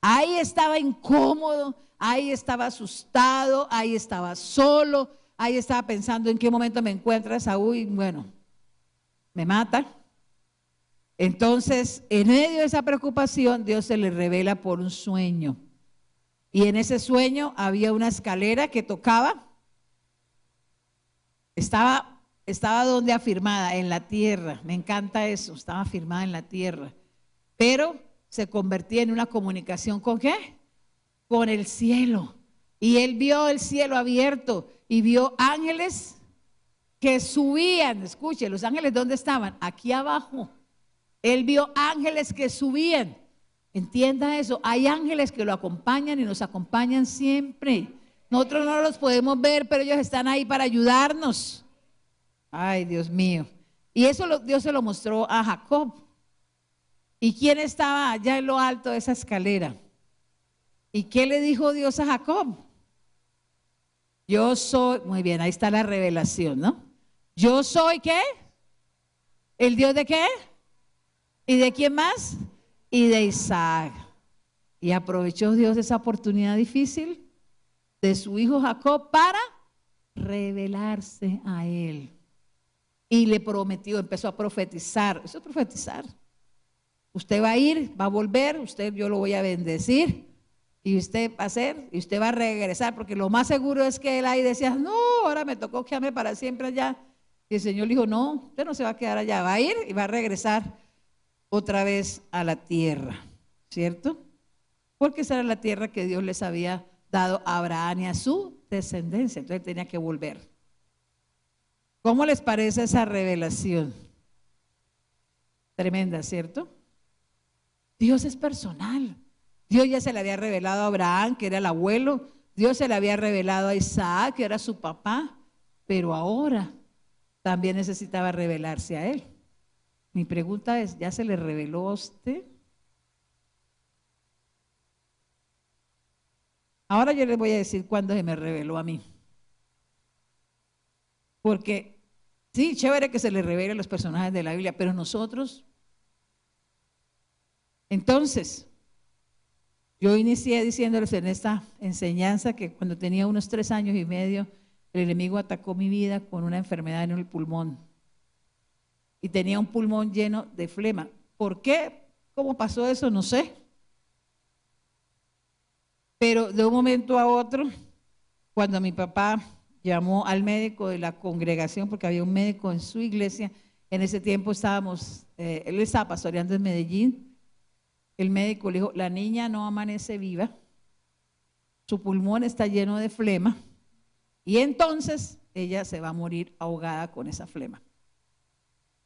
Ahí estaba incómodo, ahí estaba asustado, ahí estaba solo, ahí estaba pensando en qué momento me encuentra Saúl y bueno, me mata. Entonces, en medio de esa preocupación, Dios se le revela por un sueño. Y en ese sueño había una escalera que tocaba. Estaba donde afirmada, en la tierra. Me encanta eso, estaba afirmada en la tierra. Pero se convertía en una comunicación ¿con qué? Con el cielo. Y él vio el cielo abierto y vio ángeles que subían. Escuche, los ángeles ¿dónde estaban? Aquí abajo. Él vio ángeles que subían. Entienda eso, hay ángeles que lo acompañan y nos acompañan siempre. Nosotros no los podemos ver, pero ellos están ahí para ayudarnos. Ay, Dios mío. Y eso Dios se lo mostró a Jacob. ¿Y quién estaba allá en lo alto de esa escalera? ¿Y qué le dijo Dios a Jacob? Yo soy, muy bien, ahí está la revelación, ¿no? Yo soy, ¿qué? ¿El Dios de qué? ¿Y de quién más? Y de Isaac. Y aprovechó Dios esa oportunidad difícil de su hijo Jacob para revelarse a él. Y le prometió, empezó a profetizar. Eso es profetizar. Usted va a ir, va a volver, yo lo voy a bendecir. Y usted va a hacer, y usted va a regresar, porque lo más seguro es que él ahí decía, no, ahora me tocó quedarme para siempre allá. Y el Señor le dijo, no, usted no se va a quedar allá, va a ir y va a regresar otra vez a la tierra, ¿cierto? Porque esa era la tierra que Dios les había dado a Abraham y a su descendencia, entonces tenía que volver. ¿Cómo les parece esa revelación? Tremenda, ¿cierto? Dios es personal. Dios ya se le había revelado a Abraham, que era el abuelo. Dios se le había revelado a Isaac, que era su papá. Pero ahora también necesitaba revelarse a él. Mi pregunta es, ¿ya se le reveló a usted? Ahora yo les voy a decir cuándo se me reveló a mí. Porque sí, chévere que se le revele a los personajes de la Biblia, pero nosotros. Entonces, yo inicié diciéndoles en esta enseñanza que cuando tenía unos 3 años y medio, el enemigo atacó mi vida con una enfermedad en el pulmón. Y tenía un pulmón lleno de flema. ¿Por qué? ¿Cómo pasó eso? No sé. Pero de un momento a otro, cuando mi papá llamó al médico de la congregación, porque había un médico en su iglesia, en ese tiempo él estaba pastoreando en Medellín. El médico le dijo, la niña no amanece viva, su pulmón está lleno de flema y entonces ella se va a morir ahogada con esa flema.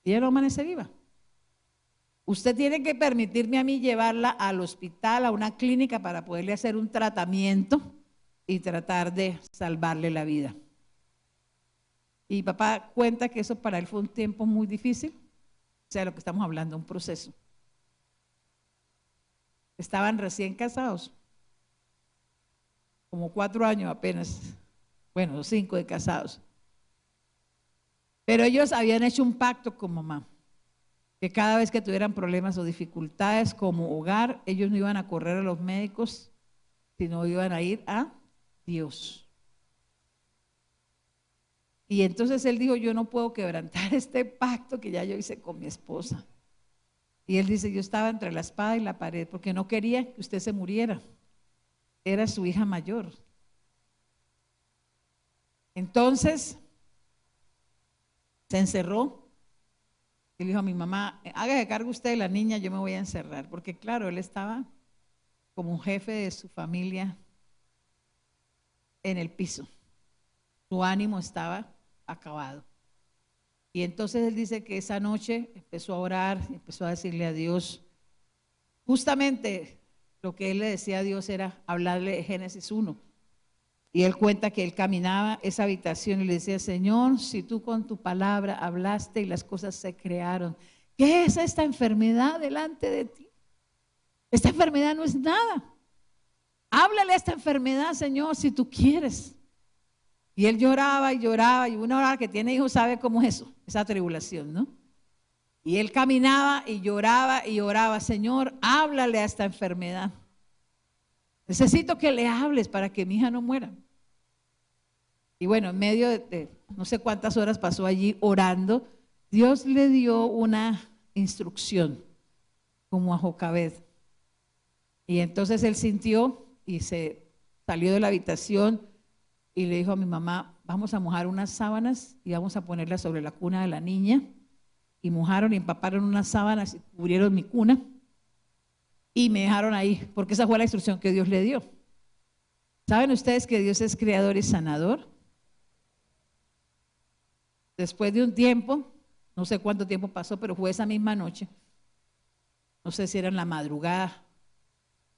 Y ella no amanece viva. Usted tiene que permitirme a mí llevarla al hospital, a una clínica para poderle hacer un tratamiento y tratar de salvarle la vida. Y papá cuenta que eso para él fue un tiempo muy difícil, o sea, lo que estamos hablando, un proceso. Estaban recién casados, como 4 años apenas, bueno, 5 de casados. Pero ellos habían hecho un pacto con mamá, que cada vez que tuvieran problemas o dificultades como hogar, ellos no iban a correr a los médicos, sino iban a ir a Dios. Y entonces él dijo, yo no puedo quebrantar este pacto que ya yo hice con mi esposa. Y él dice, yo estaba entre la espada y la pared, porque no quería que usted se muriera. Era su hija mayor. Entonces, se encerró y le dijo a mi mamá, hágase cargo usted de la niña, yo me voy a encerrar. Porque claro, él estaba como un jefe de su familia en el piso. Su ánimo estaba acabado. Y entonces él dice que esa noche empezó a orar, empezó a decirle a Dios, justamente lo que él le decía a Dios era hablarle de Génesis 1. Y él cuenta que él caminaba esa habitación y le decía, Señor, si tú con tu palabra hablaste y las cosas se crearon, ¿qué es esta enfermedad delante de ti? Esta enfermedad no es nada. Háblale a esta enfermedad, Señor, si tú quieres. Y él lloraba y una hora que tiene hijos sabe cómo es eso, esa tribulación, ¿no? Y él caminaba y oraba, Señor, háblale a esta enfermedad. Necesito que le hables para que mi hija no muera. Y bueno, en medio de no sé cuántas horas pasó allí orando, Dios le dio una instrucción, como a Jocabed. Y entonces él sintió y se salió de la habitación y le dijo a mi mamá, vamos a mojar unas sábanas y vamos a ponerlas sobre la cuna de la niña. Y mojaron y empaparon unas sábanas y cubrieron mi cuna y me dejaron ahí, porque esa fue la instrucción que Dios le dio. ¿Saben ustedes que Dios es creador y sanador? Después de un tiempo, no sé cuánto tiempo pasó, pero fue esa misma noche, no sé si era en la madrugada,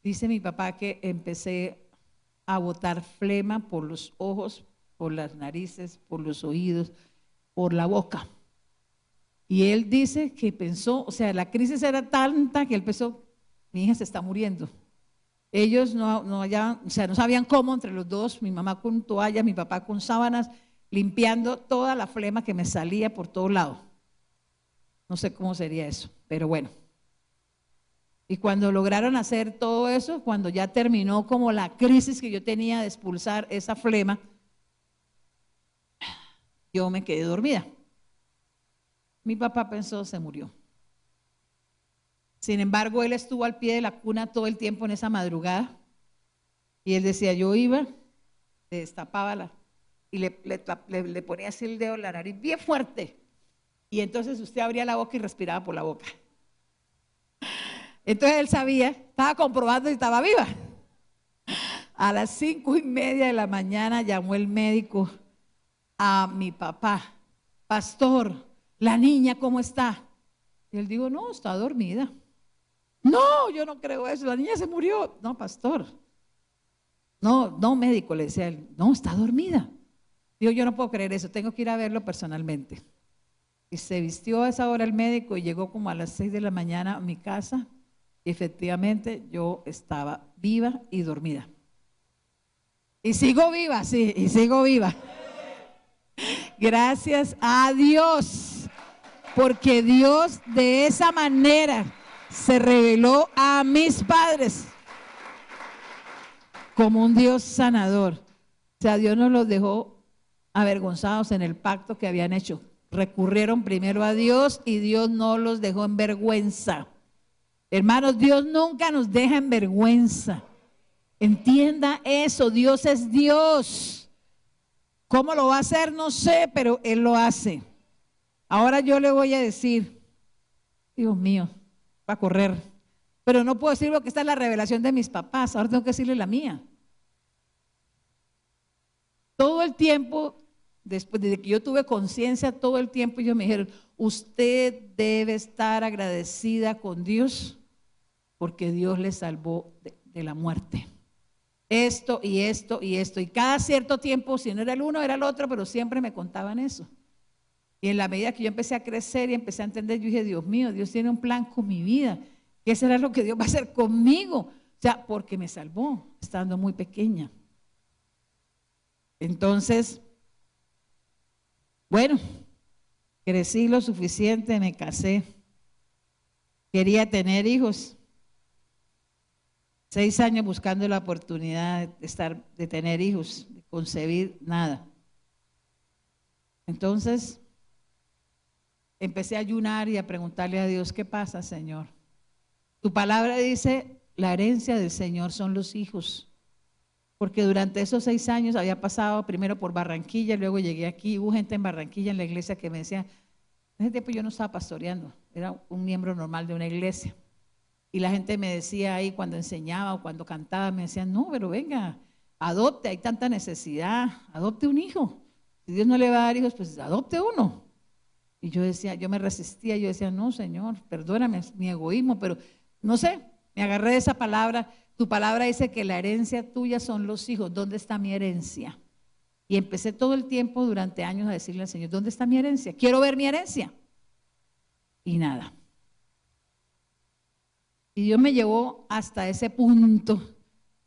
dice mi papá que empecé a botar flema por los ojos, por las narices, por los oídos, por la boca. Y él dice que pensó, o sea, la crisis era tanta que él pensó, mi hija se está muriendo. Ellos o sea, no sabían cómo entre los dos, mi mamá con toalla, mi papá con sábanas, limpiando toda la flema que me salía por todo lado. No sé cómo sería eso, pero bueno. Y cuando lograron hacer todo eso, cuando ya terminó como la crisis que yo tenía de expulsar esa flema, yo me quedé dormida. Mi papá pensó, se murió. Sin embargo, él estuvo al pie de la cuna todo el tiempo en esa madrugada. Y él decía, yo iba, le destapaba y le ponía así el dedo en la nariz bien fuerte. Y entonces usted abría la boca y respiraba por la boca. Entonces él sabía, estaba comprobando si estaba viva. A las 5:30 de la mañana llamó el médico a mi papá. Pastor, la niña, ¿cómo está? Y él dijo, no, está dormida. No, yo no creo eso, la niña se murió. No, pastor. No, médico, le decía él, no, está dormida. Digo, yo no puedo creer eso, tengo que ir a verlo personalmente. Y se vistió a esa hora el médico y llegó como a las 6 de la mañana a mi casa. Y efectivamente yo estaba viva y dormida. Y sigo viva, sí, y sigo viva. Gracias a Dios, porque Dios de esa manera se reveló a mis padres como un Dios sanador. O sea, Dios no los dejó avergonzados en el pacto que habían hecho. Recurrieron primero a Dios y Dios no los dejó en vergüenza. Hermanos, Dios nunca nos deja en vergüenza. Entienda eso, Dios es Dios. ¿Cómo lo va a hacer? No sé, pero Él lo hace. Ahora yo le voy a decir, Dios mío, va a correr. Pero no puedo decir lo que está en la revelación de mis papás, ahora tengo que decirle la mía. Todo el tiempo, después de que yo tuve conciencia, todo el tiempo ellos me dijeron, usted debe estar agradecida con Dios porque Dios le salvó de la muerte. Esto y esto y esto. Y cada cierto tiempo, si no era el uno, era el otro, pero siempre me contaban eso. Y en la medida que yo empecé a crecer y empecé a entender, yo dije, Dios mío, Dios tiene un plan con mi vida. ¿Qué será lo que Dios va a hacer conmigo? O sea, porque me salvó estando muy pequeña. Entonces, bueno, crecí lo suficiente, me casé. Quería tener hijos. 6 años buscando la oportunidad de tener hijos, de concebir nada. Entonces, empecé a ayunar y a preguntarle a Dios, ¿qué pasa, Señor? Tu palabra dice, la herencia del Señor son los hijos. Porque durante esos 6 años había pasado primero por Barranquilla, luego llegué aquí, hubo gente en Barranquilla, en la iglesia, que me decía, en ese tiempo yo no estaba pastoreando, era un miembro normal de una iglesia. Y la gente me decía ahí cuando enseñaba o cuando cantaba, me decían, no, pero venga, adopte, hay tanta necesidad, adopte un hijo. Si Dios no le va a dar hijos, pues adopte uno. Y yo decía, yo me resistía, yo decía, no, Señor, perdóname mi egoísmo, pero no sé, me agarré de esa palabra. Tu palabra dice que la herencia tuya son los hijos. ¿Dónde está mi herencia? Y empecé todo el tiempo durante años a decirle al Señor, ¿dónde está mi herencia? Quiero ver mi herencia. Y nada. Y Dios me llevó hasta ese punto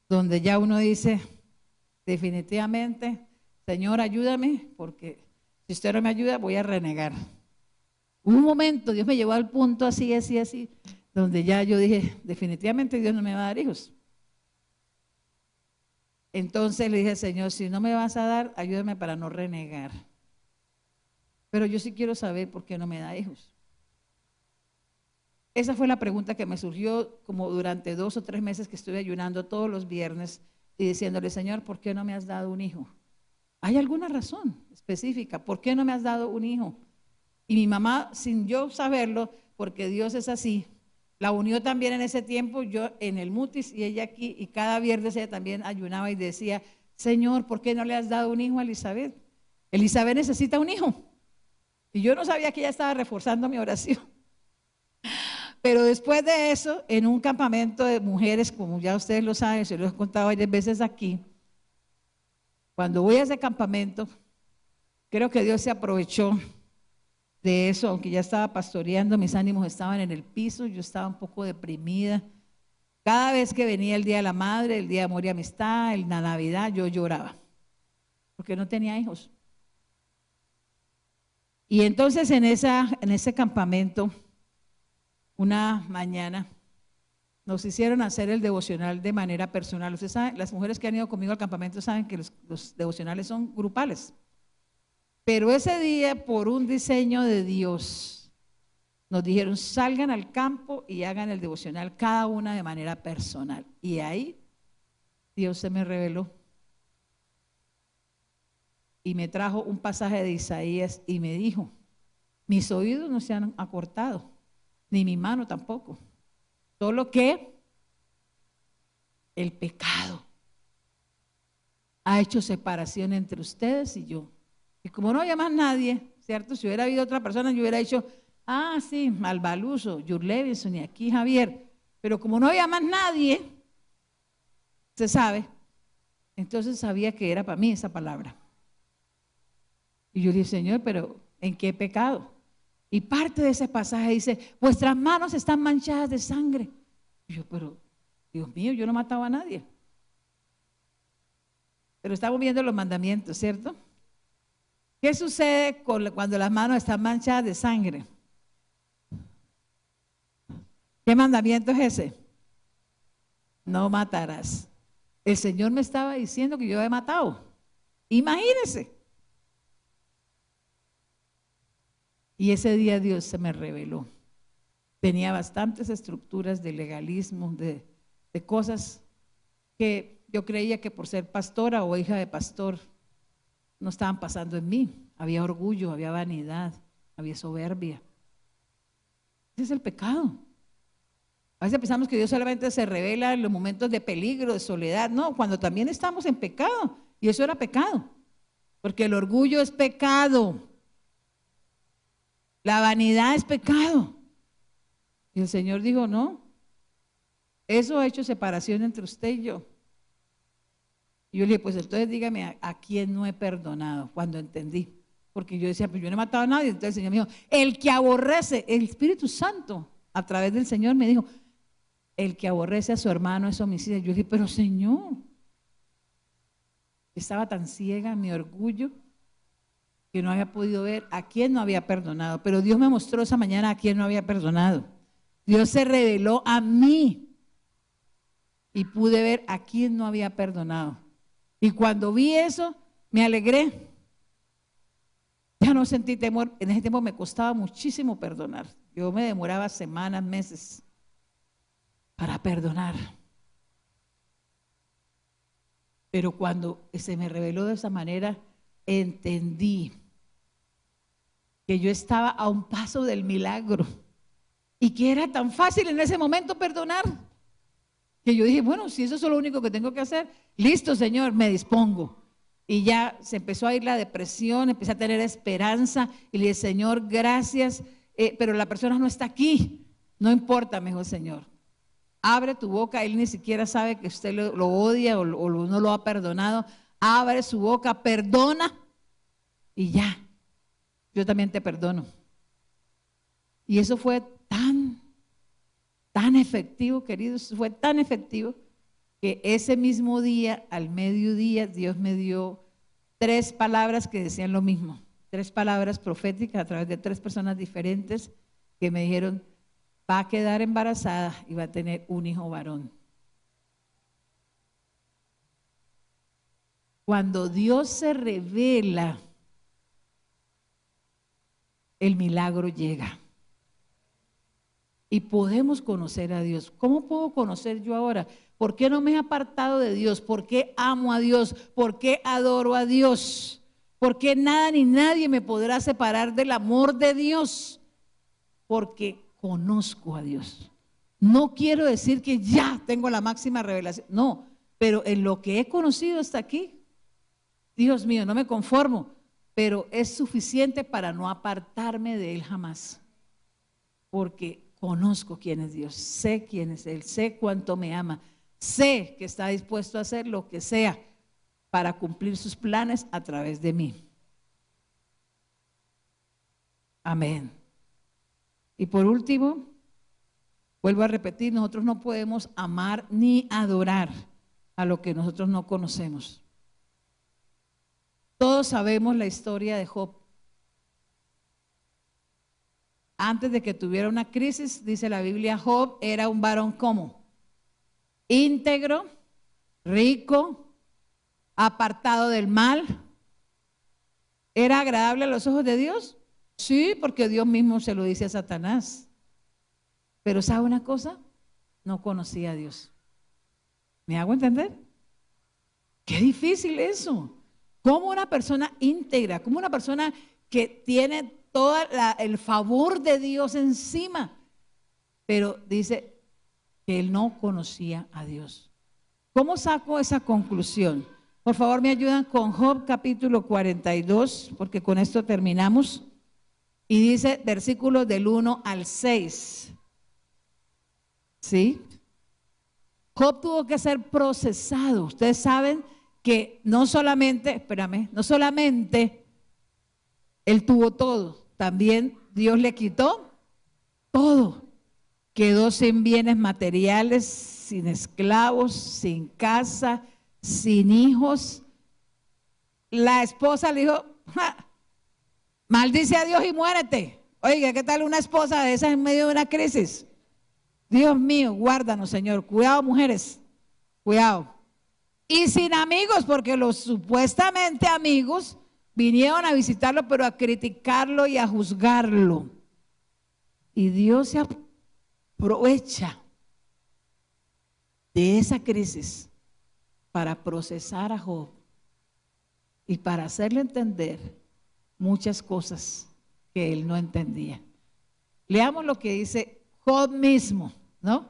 donde ya uno dice, definitivamente, Señor, ayúdame, porque si usted no me ayuda, voy a renegar. Hubo un momento, Dios me llevó al punto así, donde ya yo dije, definitivamente Dios no me va a dar hijos. Entonces le dije, Señor, si no me vas a dar, ayúdame para no renegar. Pero yo sí quiero saber por qué no me da hijos. Esa fue la pregunta que me surgió como durante 2 o 3 meses que estuve ayunando todos los viernes y diciéndole, Señor, ¿por qué no me has dado un hijo? ¿Hay alguna razón específica? ¿Por qué no me has dado un hijo? Y mi mamá, sin yo saberlo, porque Dios es así, la unió también en ese tiempo, yo en el Mutis y ella aquí, y cada viernes ella también ayunaba y decía, Señor, ¿por qué no le has dado un hijo a Elizabeth? Elizabeth necesita un hijo. Y yo no sabía que ella estaba reforzando mi oración. Pero después de eso, en un campamento de mujeres, como ya ustedes lo saben, se lo he contado varias veces aquí, cuando voy a ese campamento, creo que Dios se aprovechó de eso, aunque ya estaba pastoreando, mis ánimos estaban en el piso, yo estaba un poco deprimida, Cada vez que venía el Día de la Madre, el Día de Amor y Amistad, la Navidad, yo lloraba, porque no tenía hijos. Y entonces en ese campamento, una mañana, nos hicieron hacer el devocional de manera personal. Ustedes saben, las mujeres que han ido conmigo al campamento saben que los devocionales son grupales. Pero ese día, por un diseño de Dios, nos dijeron, salgan al campo y hagan el devocional cada una de manera personal. Y ahí Dios se me reveló y me trajo un pasaje de Isaías y me dijo, mis oídos no se han acortado, ni mi mano tampoco. Solo que el pecado ha hecho separación entre ustedes y yo. Y como no había más nadie, ¿cierto? Si hubiera habido otra persona, yo hubiera dicho, ah, sí, Malvaluso, Yurlevison y aquí Javier. Pero como no había más nadie, se sabe, entonces sabía que era para mí esa palabra. Y yo le dije, Señor, pero ¿en qué pecado? Y parte de ese pasaje dice, vuestras manos están manchadas de sangre. Y yo, pero Dios mío, yo no mataba a nadie. Pero estamos viendo los mandamientos, ¿cierto? ¿Qué sucede cuando las manos están manchadas de sangre? ¿Qué mandamiento es ese? No matarás. El Señor me estaba diciendo que yo he matado. Imagínense. Y ese día Dios se me reveló. Tenía bastantes estructuras de legalismo, de cosas que yo creía que por ser pastora o hija de pastor no estaban pasando en mí. Había orgullo, había vanidad, había soberbia. Ese es el pecado. A veces pensamos que Dios solamente se revela en los momentos de peligro, de soledad. No, cuando también estamos en pecado. Y eso era pecado. Porque el orgullo es pecado. La vanidad es pecado. Y el Señor dijo, no, eso ha hecho separación entre usted y yo. Y yo le dije, pues entonces dígame a quién no he perdonado, cuando entendí. Porque yo decía, pues yo no he matado a nadie. Entonces el Señor me dijo, el que aborrece, el Espíritu Santo, a través del Señor me dijo, el que aborrece a su hermano es homicida. Yo dije, pero Señor, estaba tan ciega en mi orgullo que no había podido ver a quién no había perdonado. Pero Dios me mostró esa mañana a quién no había perdonado. Dios se reveló a mí y pude ver a quién no había perdonado. Y cuando vi eso, me alegré. Ya no sentí temor. En ese tiempo me costaba muchísimo perdonar. Yo me demoraba semanas, meses para perdonar. Pero cuando se me reveló de esa manera, entendí que yo estaba a un paso del milagro y que era tan fácil en ese momento perdonar, que yo dije, bueno, si eso es lo único que tengo que hacer, listo, Señor, me dispongo. Y ya se empezó a ir la depresión, empecé a tener esperanza y le dije, Señor, gracias, pero la persona no está aquí. No importa, me dijo el Señor. Abre tu boca, él ni siquiera sabe que usted lo odia o no lo ha perdonado. Abre su boca, perdona y ya, yo también te perdono. Y eso fue tan efectivo, queridos, fue tan efectivo que ese mismo día, al mediodía, Dios me dio 3 palabras que decían lo mismo, 3 palabras proféticas a través de 3 personas diferentes que me dijeron, va a quedar embarazada y va a tener un hijo varón. Cuando Dios se revela, el milagro llega. Y podemos conocer a Dios. ¿Cómo puedo conocer yo ahora? ¿Por qué no me he apartado de Dios? ¿Por qué amo a Dios? ¿Por qué adoro a Dios? ¿Por qué nada ni nadie me podrá separar del amor de Dios? Porque conozco a Dios. No quiero decir que ya tengo la máxima revelación. No, pero en lo que he conocido hasta aquí, Dios mío, no me conformo, pero es suficiente para no apartarme de Él jamás. Porque conozco quién es Dios, sé quién es Él, sé cuánto me ama, sé que está dispuesto a hacer lo que sea para cumplir sus planes a través de mí. Amén. Y por último, Vuelvo a repetir, nosotros no podemos amar ni adorar a lo que nosotros no conocemos. Todos sabemos la historia de Job. Antes de que tuviera una crisis, dice la Biblia, Job era un varón como íntegro, rico, apartado del mal. ¿Era agradable a los ojos de Dios? Sí, porque Dios mismo se lo dice a Satanás. Pero ¿sabe una cosa? No conocía a Dios. ¿Me hago entender? Qué difícil eso. Como una persona íntegra, como una persona que tiene todo el favor de Dios encima, pero dice que él no conocía a Dios. ¿Cómo saco esa conclusión? Por favor, me ayudan con Job capítulo 42, porque con esto terminamos. Y dice versículos del 1 al 6. ¿Sí? Job tuvo que ser procesado. Ustedes saben que no solamente él tuvo todo, también Dios le quitó todo. Quedó sin bienes materiales, sin esclavos, sin casa, sin hijos. La esposa le dijo, maldice a Dios y muérete. Oiga, ¿qué tal una esposa de esas en medio de una crisis? Dios mío, guárdanos, Señor. Cuidado, mujeres, cuidado. Y sin amigos, porque los supuestamente amigos vinieron a visitarlo, pero a criticarlo y a juzgarlo. Y Dios se aprovecha de esa crisis para procesar a Job y para hacerle entender muchas cosas que él no entendía. Leamos lo que dice Job mismo, ¿no?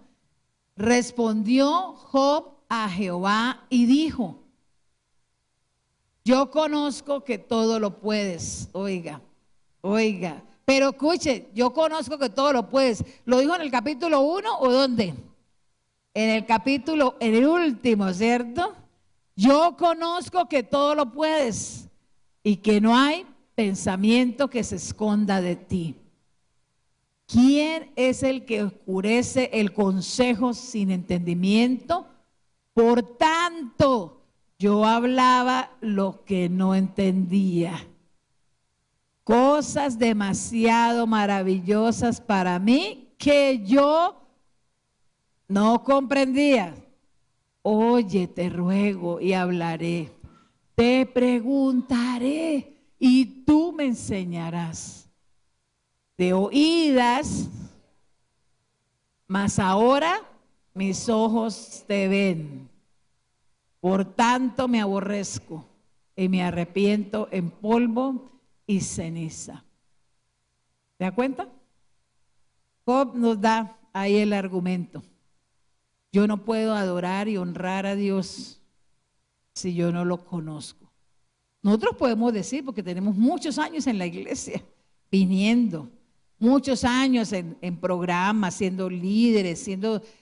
Respondió Job a Jehová y dijo: yo conozco que todo lo puedes. Oiga, pero escuche, yo conozco que todo lo puedes. ¿Lo dijo en el capítulo 1 o dónde? En el último, ¿cierto? Yo conozco que todo lo puedes y que no hay pensamiento que se esconda de ti. ¿Quién es el que oscurece el consejo sin entendimiento? Por tanto, yo hablaba lo que no entendía. Cosas demasiado maravillosas para mí que yo no comprendía. Oye, te ruego y hablaré. Te preguntaré y tú me enseñarás. De oídas, mas ahora mis ojos te ven. Por tanto me aborrezco y me arrepiento en polvo y ceniza. ¿Se da cuenta? Job nos da ahí el argumento. Yo no puedo adorar y honrar a Dios si yo no lo conozco. Nosotros podemos decir, porque tenemos muchos años en la iglesia, viniendo, muchos años en programas, siendo líderes,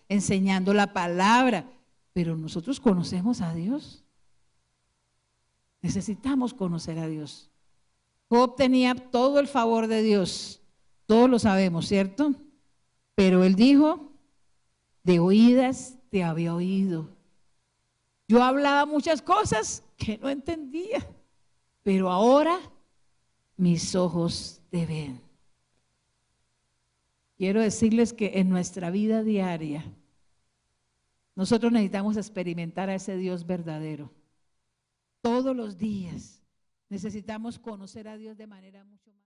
enseñando la palabra, pero nosotros conocemos a Dios. Necesitamos conocer a Dios. Job tenía todo el favor de Dios, todos lo sabemos, ¿cierto? Pero él dijo: de oídas te había oído. Yo hablaba muchas cosas que no entendía, pero ahora mis ojos te ven. Quiero decirles que en nuestra vida diaria nosotros necesitamos experimentar a ese Dios verdadero. Todos los días necesitamos conocer a Dios de manera mucho más